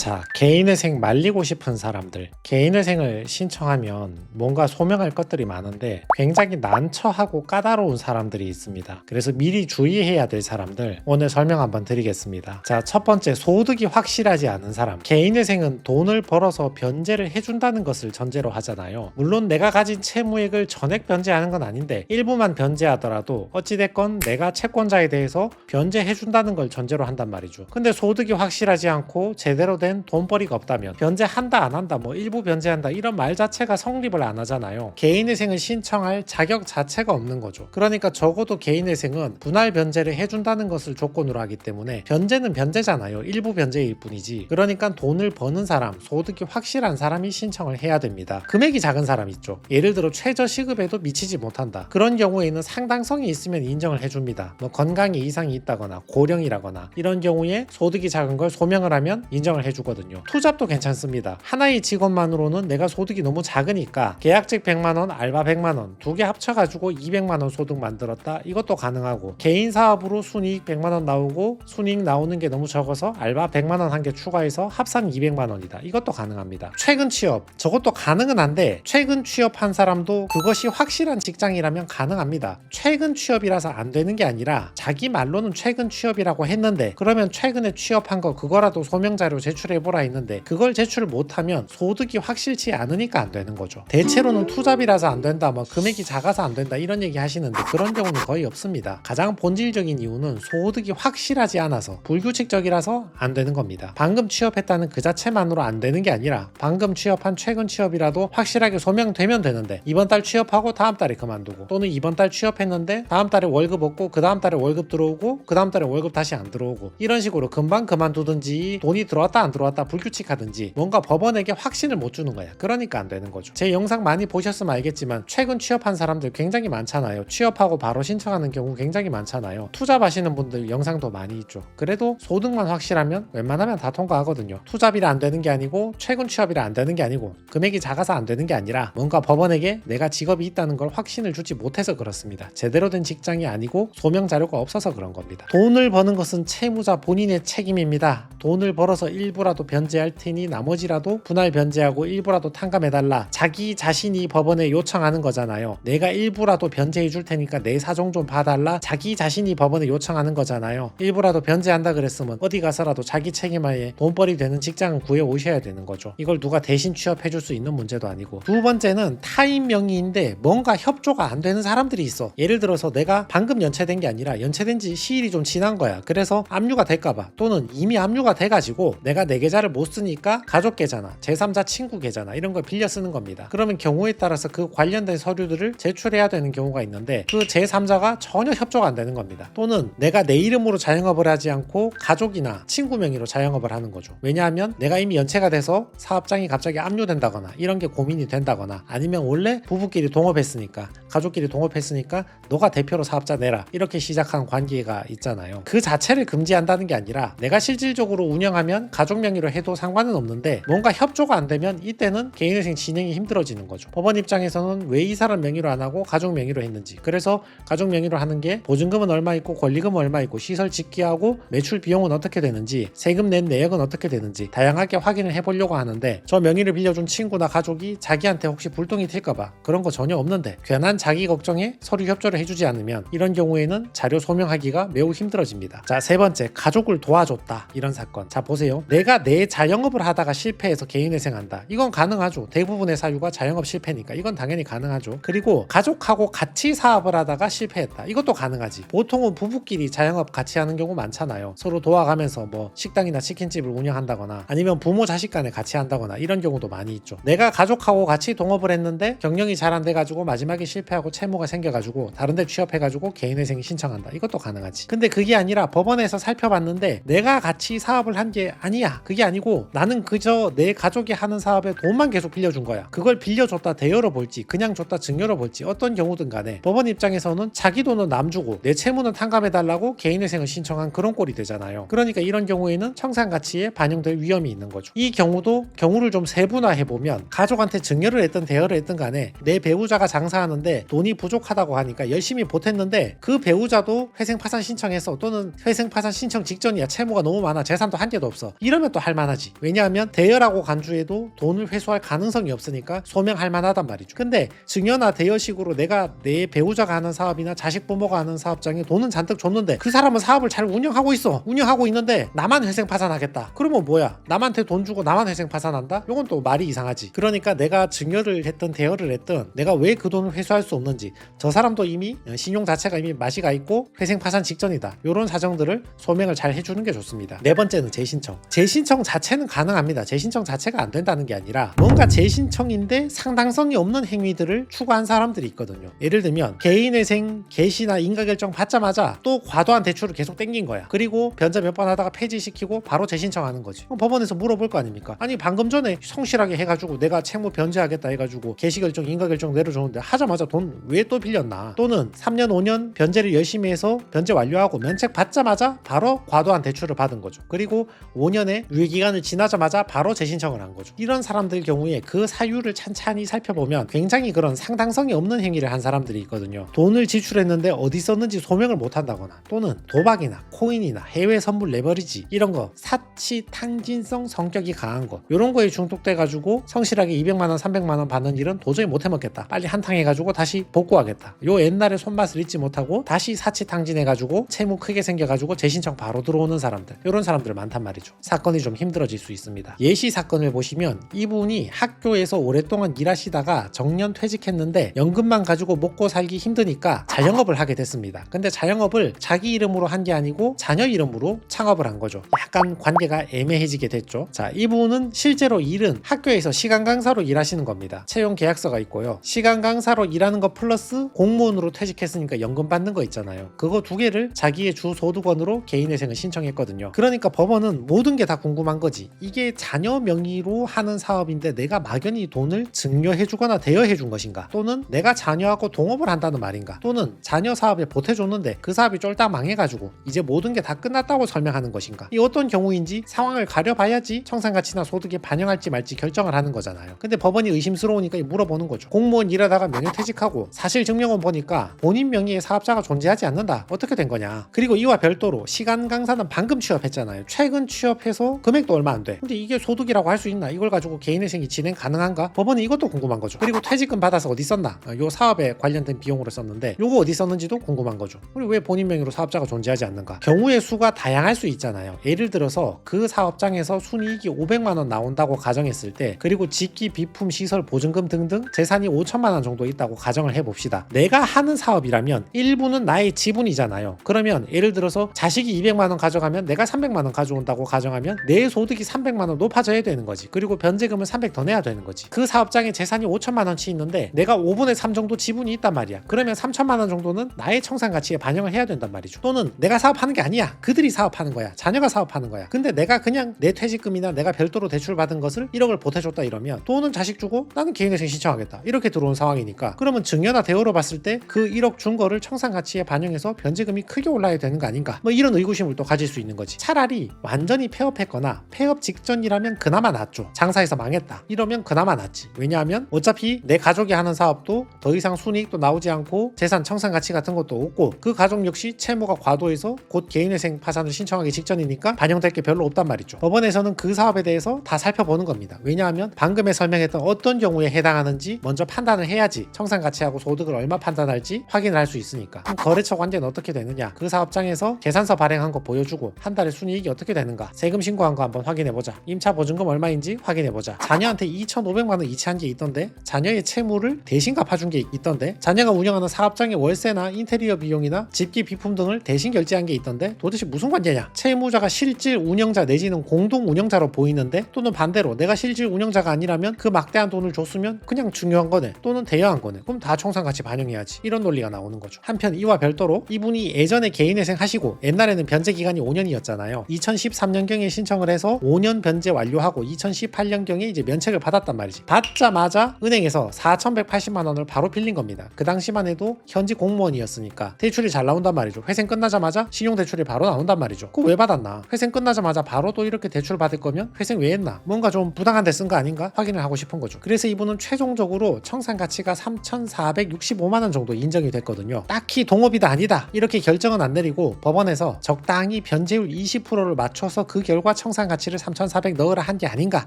자, 개인회생 말리고 싶은 사람들, 개인회생을 신청하면 뭔가 소명할 것들이 많은데 굉장히 난처하고 까다로운 사람들이 있습니다. 그래서 미리 주의해야 될 사람들 오늘 설명 한번 드리겠습니다. 자, 첫 번째, 소득이 확실하지 않은 사람. 개인회생은 돈을 벌어서 변제를 해준다는 것을 전제로 하잖아요. 물론 내가 가진 채무액을 전액 변제하는 건 아닌데 일부만 변제하더라도 어찌됐건 내가 채권자에 대해서 변제해준다는 걸 전제로 한단 말이죠. 근데 소득이 확실하지 않고 제대로 된 돈벌이가 없다면 변제한다 안 한다 뭐 일부 변제한다 이런 말 자체가 성립을 안 하잖아요. 개인회생을 신청할 자격 자체가 없는 거죠. 그러니까 적어도 개인회생은 분할 변제를 해준다는 것을 조건으로 하기 때문에 변제는 변제잖아요. 일부 변제일 뿐이지. 그러니까 돈을 버는 사람, 소득이 확실한 사람이 신청을 해야 됩니다. 금액이 작은 사람 있죠. 예를 들어 최저시급에도 미치지 못한다. 그런 경우에는 상당성이 있으면 인정을 해줍니다. 뭐 건강에 이상이 있다거나 고령이라거나 이런 경우에 소득이 작은 걸 소명을 하면 인정을 해주거든요. 투잡도 괜찮습니다. 하나의 직원만으로는 내가 소득이 너무 작으니까 계약직 100만원, 알바 100만원 두 개 합쳐가지고 200만원 소득 만들었다. 이것도 가능하고 개인 사업으로 순이익 100만원 나오고 순이익 나오는 게 너무 적어서 알바 100만원 한 개 추가해서 합산 200만원이다. 이것도 가능합니다. 최근 취업, 저것도 가능은 한데 최근 취업한 사람도 그것이 확실한 직장이라면 가능합니다. 최근 취업이라서 안 되는 게 아니라 자기 말로는 최근 취업이라고 했는데 그러면 최근에 취업한 거 그거라도 소명자료 제출해보라 했는데 그걸 제출 못하면 소득이 확실치 않으니까 안 되는 거죠. 대체로는 투잡이라서 안 된다, 뭐 금액이 작아서 안 된다 이런 얘기 하시는데 그런 경우는 거의 없습니다. 가장 본질적인 이유는 소득이 확실하지 않아서 불규칙적이라서 안 되는 겁니다. 방금 취업했다는 그 자체만으로 안 되는 게 아니라 방금 취업한 최근 취업이라도 확실하게 소명되면 되는데 이번 달 취업하고 다음 달에 그만두고 또는 이번 달 취업했는데 다음 달에 월급 없고 그 다음 달에 월급 들어오고 그 다음 달에 월급 다시 안 들어오고 이런 식으로 금방 그만두든지 돈이 들어왔다 안 들어왔다 불규칙하든지 뭔가 법원에게 확신을 못 주는 거야. 그러니까 안 되는 거죠. 제 영상 많이 보셨으면 알겠지만 최근 취업한 사람들 굉장히 많잖아요. 취업하고 바로 신청하는 경우 굉장히 많잖아요. 투잡하시는 분들 영상도 많이 있죠. 그래도 소득만 확실하면 웬만하면 다 통과하거든요. 투잡이라 안 되는 게 아니고 최근 취업이라 안 되는 게 아니고 금액이 작아서 안 되는 게 아니라 뭔가 법원에게 내가 직업이 있다는 걸 확신을 주지 못해서 그렇습니다. 제대로 된 직장이 아니고 소명 자료가 없어서 그런 겁니다. 돈을 버는 것은 채무자 본인의 책임입니다. 돈을 벌어서 일부라도 변제할 테니 나머지라도 분할 변제하고 일부라도 탕감해달라. 자기 자신이 법원에 요청하는 거잖아요. 내가 일부라도 변제해 줄 테니까 내 사정 좀 봐달라. 자기 자신이 법원에 요청하는 거잖아요. 일부라도 변제한다 그랬으면 어디 가서라도 자기 책임하에 돈벌이 되는 직장을 구해 오셔야 되는 거죠. 이걸 누가 대신 취업해 줄 수 있는 문제도 아니고. 두 번째는 타인 명의인데 뭔가 협조가 안 되는 사람들이 있어. 예를 들어서 내가 방금 연체된 게 아니라 연체된 지 시일이 좀 지난 거야. 그래서 압류가 될까봐 또는 이미 압류가 돼가지고 내가 내 계좌를 못 쓰니까 가족 계좌나 제3자 친구 계좌나 이런 걸 빌려 쓰는 겁니다. 그러면 경우에 따라서 그 관련된 서류들을 제출해야 되는 경우가 있는데 그 제3자가 전혀 협조가 안 되는 겁니다. 또는 내가 내 이름으로 자영업을 하지 않고 가족이나 친구 명의로 자영업을 하는 거죠. 왜냐하면 내가 이미 연체가 돼서 사업장이 갑자기 압류된다거나 이런 게 고민이 된다거나 아니면 원래 부부끼리 동업했으니까 가족끼리 동업했으니까 너가 대표로 사업자 내라 이렇게 시작한 관계가 있잖아요. 그 자체를 금지한다는 게 아니라 내가 실질적으로 운영하면 가족 명의로 해도 상관은 없는데 뭔가 협조가 안 되면 이때는 개인회생 진행이 힘들어지는 거죠. 법원 입장에서는 왜 이 사람 명의로 안 하고 가족 명의로 했는지, 그래서 가족 명의로 하는 게 보증금은 얼마 있고 권리금은 얼마 있고 시설 짓기하고 매출 비용은 어떻게 되는지 세금 낸 내역은 어떻게 되는지 다양하게 확인을 해보려고 하는데 저 명의를 빌려준 친구나 가족이 자기한테 혹시 불똥이 튈까봐 그런 거 전혀 없는데 괜한 자기 걱정에 서류 협조를 해주지 않으면 이런 경우에는 자료 소명하기가 매우 힘들어집니다. 자, 세 번째, 가족을 도와줬다 이런 사건. 자, 보세요. 내가 내 자영업을 하다가 실패해서 개인회생한다. 이건 가능하죠. 대부분의 사유가 자영업 실패니까 이건 당연히 가능하죠. 그리고 가족하고 같이 사업을 하다가 실패했다. 이것도 가능하지. 보통은 부부끼리 자영업 같이 하는 경우 많잖아요. 서로 도와가면서 뭐 식당이나 치킨집을 운영한다거나 아니면 부모 자식 간에 같이 한다거나 이런 경우도 많이 있죠. 내가 가족하고 같이 동업을 했는데 경영이 잘 안 돼가지고 마지막에 실패하고 채무가 생겨가지고 다른 데 취업해가지고 개인회생 신청한다. 이것도 가능하지. 근데 그게 아니라 법원에서 살펴봤는데 내가 같이 사업을 한 게 아니야. 그게 아니고 나는 그저 내 가족이 하는 사업에 돈만 계속 빌려준 거야. 그걸 빌려줬다 대여로 볼지 그냥 줬다 증여로 볼지 어떤 경우든 간에 법원 입장에서는 자기 돈은 남 주고 내 채무는 탕감해달라고 개인회생을 신청한 그런 꼴이 되잖아요. 그러니까 이런 경우에는 청산가치에 반영될 위험이 있는 거죠. 이 경우도 경우를 좀 세분화해보면 가족한테 증여를 했든 대여를 했든 간에 내 배우자가 장사하는데 돈이 부족하다고 하니까 열심히 보탰는데 그 배우자도 회생 파산 신청해서 또는 회생 파산 신청 직전이야 채무가 너무 많아 재산도 한 개도 없어 이러면 또 할만하지. 왜냐하면 대여라고 간주해도 돈을 회수할 가능성이 없으니까 소명할 만하단 말이죠. 근데 증여나 대여식으로 내가 내 배우자가 하는 사업이나 자식 부모가 하는 사업장에 돈은 잔뜩 줬는데 그 사람은 사업을 잘 운영하고 있어. 운영하고 있는데 나만 회생 파산하겠다. 그러면 뭐야? 남한테 돈 주고 나만 회생 파산한다? 이건 또 말이 이상하지. 그러니까 내가 증여를 했든 대여를 했든 내가 왜 그 돈을 회수할 수 없는지, 저 사람도 이미 신용 자체가 이미 맛이 가 있고 회생 파산 직전이다. 이런 사정들을 소명을 잘 해주는 게 좋습니다. 네 번째는 재신청. 재신청 자체는 가능합니다. 재신청 자체가 안 된다는 게 아니라 뭔가 재신청인데 상당성이 없는 행위들을 추구한 사람들이 있거든요. 예를 들면 개인회생 개시나 인가결정 받자마자 또 과도한 대출을 계속 땡긴 거야. 그리고 변제 몇 번 하다가 폐지시키고 바로 재신청하는 거지. 그럼 법원에서 물어볼 거 아닙니까? 아니 방금 전에 성실하게 해가지고 내가 채무 변제하겠다 해가지고 개시결정 인가결정 내려줬는데 하자마자 돈 왜 또 빌렸나? 또는 3년 5년 변제를 열심히 해서 변제 완료하고 면책 받자마자 바로 과도한 대출을 받은 거죠. 그리고 5년의 유예기간을 지나자마자 바로 재신청을 한 거죠. 이런 사람들 경우에 그 사유를 찬찬히 살펴보면 굉장히 그런 상당성이 없는 행위를 한 사람들이 있거든요. 돈을 지출했는데 어디 썼는지 소명을 못 한다거나, 또는 도박이나 코인이나 해외 선물 레버리지 이런 거 사치 탕진성 성격이 강한 거, 이런 거에 중독돼 가지고 성실하게 200만원 300만원 받는 일은 도저히 못 해먹겠다, 빨리 한탕 해가지고 다시 복구하겠다, 요 옛날의 손맛을 잊지 못하고 다시 사치 탕진해가지고 채무 크게 생겨가지고 재신청 바로 들어오는 사람들, 이런 사람들 많단 말이죠. 사건이 좀 힘들어질 수 있습니다. 예시 사건을 보시면 이분이 학교에서 오랫동안 일하시다가 정년 퇴직했는데 연금만 가지고 먹고 살기 힘드니까 자영업을 하게 됐습니다. 근데 자영업을 자기 이름으로 한 게 아니고 자녀 이름으로 창업을 한 거죠. 약간 관계가 애매해지게 됐죠. 자, 이분은 실제로 일은 학교에서 시간 강사로 일하시는 겁니다. 채용 계약서가 있고요. 시간 강사로 일하는 거 플러스 공무원으로 퇴직했으니까 연금 받는 거 있잖아요. 그거 두 개를 자기의 주 소득원으로 개인회생을 신청했거든요. 그러니까 법원은 모든 게 다 궁금한 거지. 이게 자녀 명의로 하는 사업인데 내가 막연히 돈을 증여해주거나 대여해준 것인가? 또는 내가 자녀하고 동업을 한다는 말인가? 또는 자녀 사업에 보태줬는데 그 사업이 쫄딱 망해가지고 이제 모든 게 다 끝났다고 설명하는 것인가? 이 어떤 경우인지 상황을 가려봐야지 청산가치나 소득에 반영할지 말지 결정을 하는 거잖아요. 근데 법원이 의심스러우니까 물어보는 거죠. 공무원 일하다가 명예퇴직하고 사실 증명원 보니까 본인 명의의 사업자가 존재하지 않는다. 어떻게 된 거냐? 그리고 이와 별도로 시간 강사는 방금 취업했잖아요. 최근 취업해서 금액도 얼마 안 돼. 근데 이게 소득이라고 할 수 있나? 이걸 가지고 개인회생이 진행 가능한가? 법원이 이것도 궁금한 거죠. 그리고 퇴직금 받아서 어디 썼나? 요 사업에 관련된 비용으로 썼는데 요거 어디 썼는지도 궁금한 거죠. 그리고 왜 본인 명의로 사업자가 존재하지 않는가? 경우의 수가 다양할 수 있잖아요. 예를 들어서 그 사업장에서 순이익이 500만 원 나온다고 가정했을 때, 그리고 집기, 비품, 시설, 보증금 등등 재산이 5천만 원 정도 있다고 가정을 해봅시다. 내가 하는 사업이라면 일부는 나의 지분이잖아요. 그러면 예를 들어서 자식이 200만 원 가져가면 내가 300만 원 가져온다고 가정하면 내 소득이 300만 원 높아져야 되는 거지. 그리고 변제금을 300 더 내야 되는 거지. 그 사업장에 재산이 5천만 원치 있는데 내가 5분의 3 정도 지분이 있단 말이야. 그러면 3천만 원 정도는 나의 청산가치에 반영을 해야 된단 말이죠. 또는 내가 사업하는 게 아니야. 그들이 사업하는 거야. 자녀가 사업하는 거야. 근데 내가 그냥 내 퇴직금이나 내가 별도로 대출받은 것을 1억을 보태줬다 이러면 돈은 자식 주고 나는 개인회생 신청하겠다, 이렇게 들어온 상황이니까, 그러면 증여나 대여로 봤을 때 그 1억 준 거를 청산가치에 반영해서 변제금이 크게 올라야 되는 거 아닌가, 뭐 이런 의구심을 또 가질 수 있는 거지. 차라리 완전히 폐업했거나 폐업 직전이라면 그나마 낫죠. 장사해서 망했다 이러면 그나마 낫지. 왜냐하면 어차피 내 가족이 하는 사업도 더 이상 순이익도 나오지 않고 재산 청산가치 같은 것도 없고, 그 가족 역시 채무가 과도해서 곧 개인회생 파산을 신청하기 직전이니까 반영될 게 별로 없단 말이죠. 법원에서는 그 사업에 대해서 다 살펴보는 겁니다. 왜냐하면 방금에 설명했던 어떤 경우에 해당하는지 먼저 판단을 해야지 청산가치하고 소득을 얼마 판단할지 확인을 할 수 있으니까. 그럼 거래처 관계는 어떻게 되느냐? 그 사업장에서 계산서 발행한 거 보여주고 한 달에 순이익이 어떻게 되는가? 세금 신고한 거 한번 확인해보자. 임차 보증금 얼마인지 확인해보자. 자녀한테 2,500만 원 이체한 게 있던데, 자녀의 채무를 대신 갚아준 게 있던데, 자녀가 운영하는 사업장의 월세나 인테리어 비용이나 집기 비품 등을 대신 결제한 게 있던데, 도대체 무슨 관계냐? 채무자가 실질 운영자 내지는 공동 운영자로 보이는데, 또는 반대로 내가 실질 운영자가 아니라면 그 막대한 돈을 줬으면 그냥 중요한 거네, 또는 대여한 거네. 그럼 다 청산가치 반영해야지. 이런 논리가 나오는 거죠. 한편 이와 별도로 이분이 예전에 개인회생 하시고 옛날에는 변제 기간이 5년이었잖아요. 2013년경에 신청을 해서 5년 변제 완료하고 2018년경에 이제 면책을 받았단 말이지. 받자마자 은행에서 4,180만 원을 바로 빌린 겁니다. 그 당시만 해도 현직 공무원이었으니까 대출이 잘 나온단 말이죠. 회생 끝나자마자 신용대출이 바로 나온단 말이죠. 그거 왜 받았나? 회생 끝나자마자 바로 또 이렇게 대출 받을 거면 회생 왜 했나? 뭔가 좀 부당한 데 쓴 거 아닌가? 확인을 하고 싶은 거죠. 그래서 이분은 최종적으로 청산가치가 3,465만 원 정도 인정이 됐거든요. 딱히 동업이다 아니다 이렇게 결정은 안 내리고 법원에서 적당히 변제율 20%를 맞춰서 그 결과 청산 가치를 3,400 넣으라 한 게 아닌가,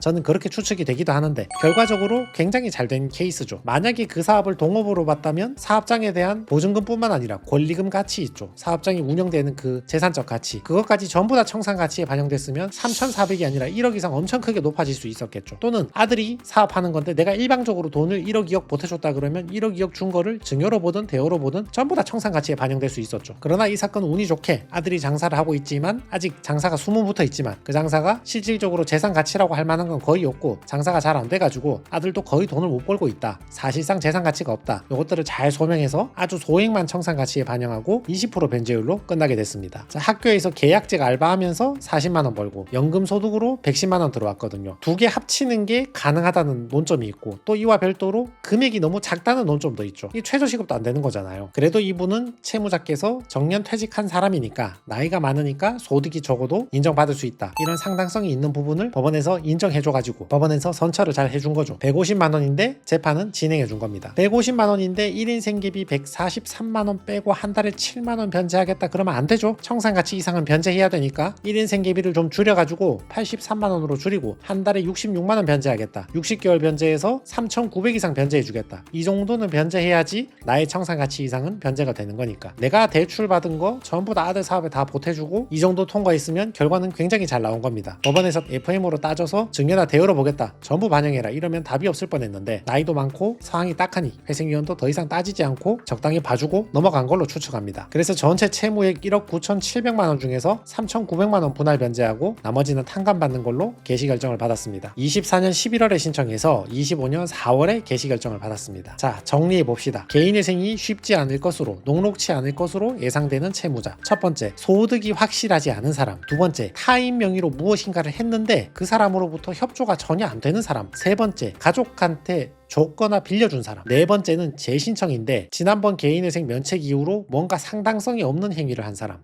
저는 그렇게 추측이 되기도 하는데 결과적으로 굉장히 잘 된 케이스죠. 만약에 그 사업을 동업으로 봤다면 사업장에 대한 보증금뿐만 아니라 권리금 가치 있죠. 사업장이 운영되는 그 재산적 가치, 그것까지 전부 다 청산 가치에 반영됐으면 3,400이 아니라 1억 이상 엄청 크게 높아질 수 있었겠죠. 또는 아들이 사업하는 건데 내가 일방적으로 돈을 1억 2억 보태줬다 그러면 1억 2억 준 거를 증여로 보든 대여로 보든 전부 다 청산 가치에 반영될 수 있었죠. 그러나 이 사건은 운이 좋게 아들이 장사를 하고 있지만, 아직 장사가 수문부터 있지만 그 장사가 실질적으로 재산 가치라고 할 만한 건 거의 없고 장사가 잘 안 돼가지고 아들도 거의 돈을 못 벌고 있다, 사실상 재산 가치가 없다, 이것들을 잘 소명해서 아주 소액만 청산 가치에 반영하고 20% 변제율로 끝나게 됐습니다. 자, 학교에서 계약직 알바하면서 40만원 벌고 연금 소득으로 110만원 들어왔거든요. 두 개 합치는 게 가능하다는 논점이 있고, 또 이와 별도로 금액이 너무 작다는 논점도 있죠. 이 최저시급도 안 되는 거잖아요. 그래도 이분은 채무자께서 정년 퇴직한 사람이니까, 나이가 많으니까 소득이 적어도 인정받을 수 있다, 이런 상당성이 있는 부분을 법원에서 인정해줘가지고 법원에서 선처를 잘 해준 거죠. 150만원인데 재판은 진행해준 겁니다. 150만원인데 1인 생계비 143만원 빼고 한 달에 7만원 변제하겠다 그러면 안 되죠. 청산가치 이상은 변제해야 되니까 1인 생계비를 좀 줄여가지고 83만원으로 줄이고 한 달에 66만원 변제하겠다, 60개월 변제해서 3,900 이상 변제해주겠다, 이 정도는 변제해야지 나의 청산가치 이상은 변제가 되는 거니까. 내가 대출받은 거 전부 다 아들 사업에 다 보태주고 이 정도 통과했으면 결과는 굉장히 잘 나온 겁니다. 법원에서 FM으로 따져서 증여나 대여로 보겠다, 전부 반영해라 이러면 답이 없을 뻔했는데, 나이도 많고 상황이 딱하니 회생위원도 더 이상 따지지 않고 적당히 봐주고 넘어간 걸로 추측합니다. 그래서 전체 채무액 1억 9,700만원 중에서 3,900만원 분할 변제하고 나머지는 탕감받는 걸로 개시 결정을 받았습니다. 24년 11월에 신청해서 25년 4월에 개시 결정을 받았습니다. 자, 정리해 봅시다. 개인회생이 쉽지 않을 것으로, 녹록치 않을 것으로 예상되는 채무자. 첫 번째, 소득이 확실하지 않은 사람. 두 번째, 타인 명의로 무엇인가를 했는데 그 사람으로부터 협조가 전혀 안 되는 사람. 세 번째, 가족한테 줬거나 빌려준 사람. 네 번째는 재신청인데 지난번 개인회생 면책 이후로 뭔가 상당성이 없는 행위를 한 사람.